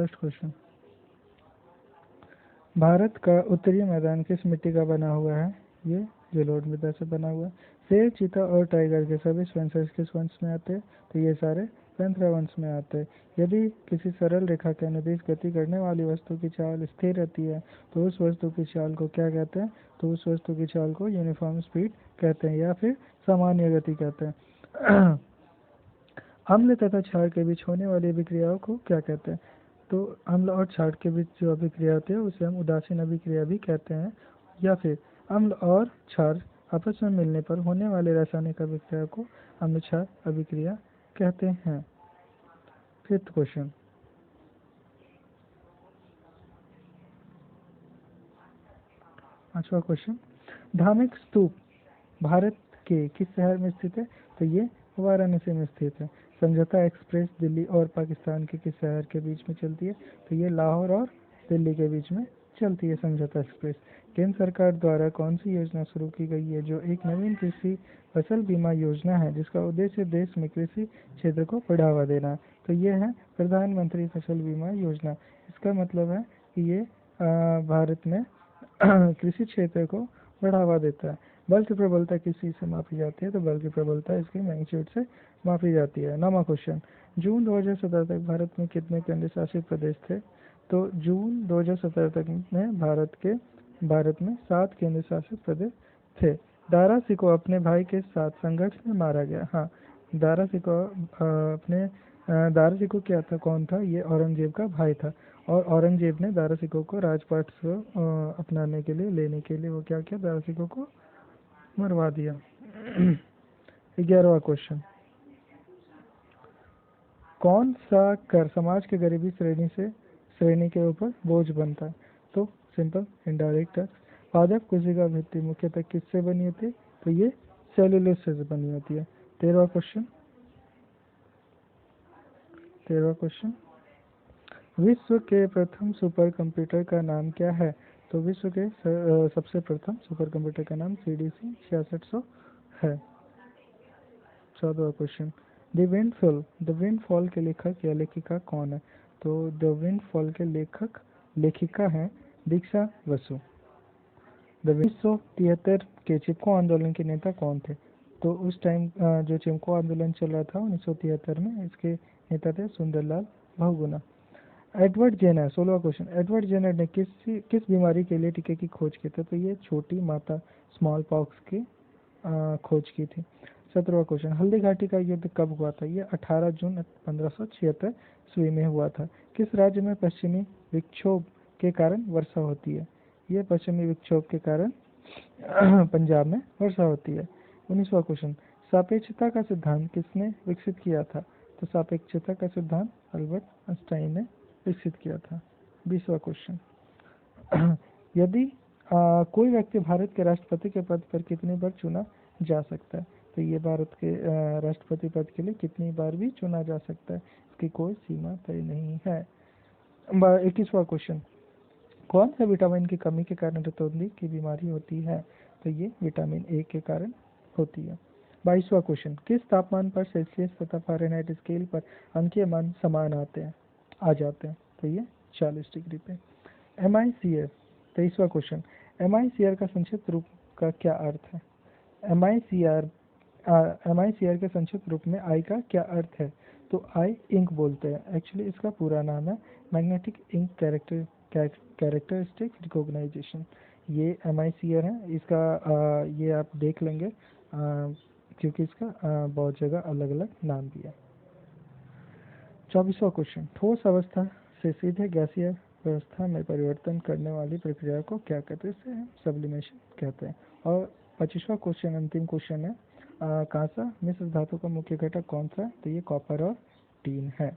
First question, Bharat का उत्तरी मैदान किस मिट्टी का बना हुआ है? ये जलोढ़ मृदा से बना हुआ है। शेर, चीता और टाइगर के सभी स्पेंसर्स किस वंश में आते हैं? तो ये सारे पैंथेरा वंश में आते हैं। यदि किसी सरल रेखा के अनुदिश गति करने वाली वस्तु की चाल स्थिर रहती है तो उस वस्तु की चाल को क्या कहते हैं? तो उस वस्तु की चाल को यूनिफॉर्म स्पीड कहते हैं या फिर सामान्य गति कहते हैं। अम्ल तथा क्षार के बीच होने वाली अभिक्रियाओं को क्या कहते हैं? तो अम्ल और क्षार के बीच जो अभिक्रिया होती है उसे हम उदासीन अभिक्रिया भी कहते हैं, या फिर अम्ल और क्षार आपस में मिलने पर होने वाले रासायनिक अभिक्रिया को अम्ल क्षार अभिक्रिया कहते हैं। फिफ्थ क्वेश्चन, पांचवा क्वेश्चन, धार्मिक स्तूप भारत के किस शहर में स्थित है? तो ये वाराणसी में स्थित है। समझौता एक्सप्रेस दिल्ली और पाकिस्तान के किस शहर के बीच में चलती है? तो ये लाहौर और दिल्ली के बीच में चलती है समझौता एक्सप्रेस। केंद्र सरकार द्वारा कौन सी योजना शुरू की गई है जो एक नवीन कृषि फसल बीमा योजना है जिसका उद्देश्य देश में कृषि क्षेत्र को बढ़ावा देना है? तो ये है प्रधानमंत्री फसल बीमा योजना। इसका मतलब है कि ये भारत में कृषि क्षेत्र को बढ़ावा देता है। बल की प्रबलता किस चीज़ से मापी जाती है? तो बल की प्रबलता इसके मैग्नीट्यूड से मापी जाती है। नौवां क्वेश्चन, जून 2017 तक भारत में कितने केंद्र शासित प्रदेश थे? तो जून 2017 तक में भारत में 7 केंद्र शासित प्रदेश थे। दारा सिकोह अपने भाई के साथ संघर्ष में मारा गया। हाँ, दारा सिकोह क्या था, कौन था? ये औरंगजेब का भाई था और औरंगजेब ने दारा सिकोह को राजपाट को अपनाने के लिए लेने के लिए वो क्या किया, दारा सिकोह को मरवा दिया। 11वां क्वेश्चन, कौन सा कर समाज के गरीबी श्रेणी के ऊपर बोझ बनता है? तो सिंपल इनडायरेक्ट टैक्स। पादप कोशिका भित्ति मुख्यतः किससे बनी होती है? तो ये सेलुलोज से बनी होती है। 13वां क्वेश्चन, विश्व के प्रथम सुपर कंप्यूटर का नाम क्या है? तो विश्व के सबसे प्रथम सुपर कंप्यूटर का नाम CDC 6600 है। 14वां क्वेश्चन, द विंडफॉल के लेखक या लेखिका कौन है? तो द विंडफॉल के लेखिका है दीक्षा बसु। 1973 के चिपको आंदोलन के नेता कौन थे? तो उस टाइम जो चिपको आंदोलन चल रहा था 1973 में, इसके नेता थे सुंदरलाल बहुगुणा। एडवर्ड जेनर, 16वां क्वेश्चन, एडवर्ड जेनर ने किस बीमारी के लिए टीके की खोज की थी? तो ये छोटी माता स्मॉल पॉक्स की खोज की थी। 17वां क्वेश्चन, हल्दी घाटी का युद्ध कब हुआ था? ये 18 जून 1576 ईस्वी में हुआ था। किस राज्य में पश्चिमी विक्षोभ के कारण वर्षा होती है? ये पश्चिमी विक्षोभ के कारण पंजाब में वर्षा होती है। 19वां क्वेश्चन, सापेक्षता का सिद्धांत किसने विकसित किया था? तो सापेक्षता का सिद्धांत अल्बर्ट आइंस्टाइन ने विकसित किया था। 20वां क्वेश्चन, यदि कोई व्यक्ति भारत के राष्ट्रपति के पद पर कितनी बार चुना जा सकता है? तो ये भारत के राष्ट्रपति पद के लिए कितनी बार भी चुना जा सकता है, इसकी कोई सीमा तय नहीं है। 21वां क्वेश्चन, कौन सा विटामिन की कमी के कारण रतौंधी की बीमारी होती है? तो ये विटामिन ए के कारण होती है। 22वां क्वेश्चन, किस तापमान पर सेल्सियस तथा फ़ारेनहाइट स्केल पर अंकीय मान समान आ जाते हैं? तो ये 40 डिग्री पे। MICR, 23वां क्वेश्चन, MICR का संक्षिप्त रूप का क्या अर्थ है? MICR के संक्षिप्त रूप में आई का क्या अर्थ है? तो आई इंक बोलते हैं, एक्चुअली इसका पूरा नाम है मैग्नेटिक इंक कैरेक्टरिस्टिक रिकॉग्नाइजेशन। ये MICR है, इसका ये आप देख लेंगे क्योंकि इसका बहुत जगह अलग अलग नाम भी है। 24वां क्वेश्चन, ठोस अवस्था से सीधे गैसीय व्यवस्था में परिवर्तन करने वाली प्रक्रिया को क्या कहते हैं? इसे सब्लिमेशन कहते हैं। और 25वां क्वेश्चन अंतिम क्वेश्चन है, कांसा मिश्र धातु का मुख्य घटक कौन सा है? तो ये कॉपर और टीन है।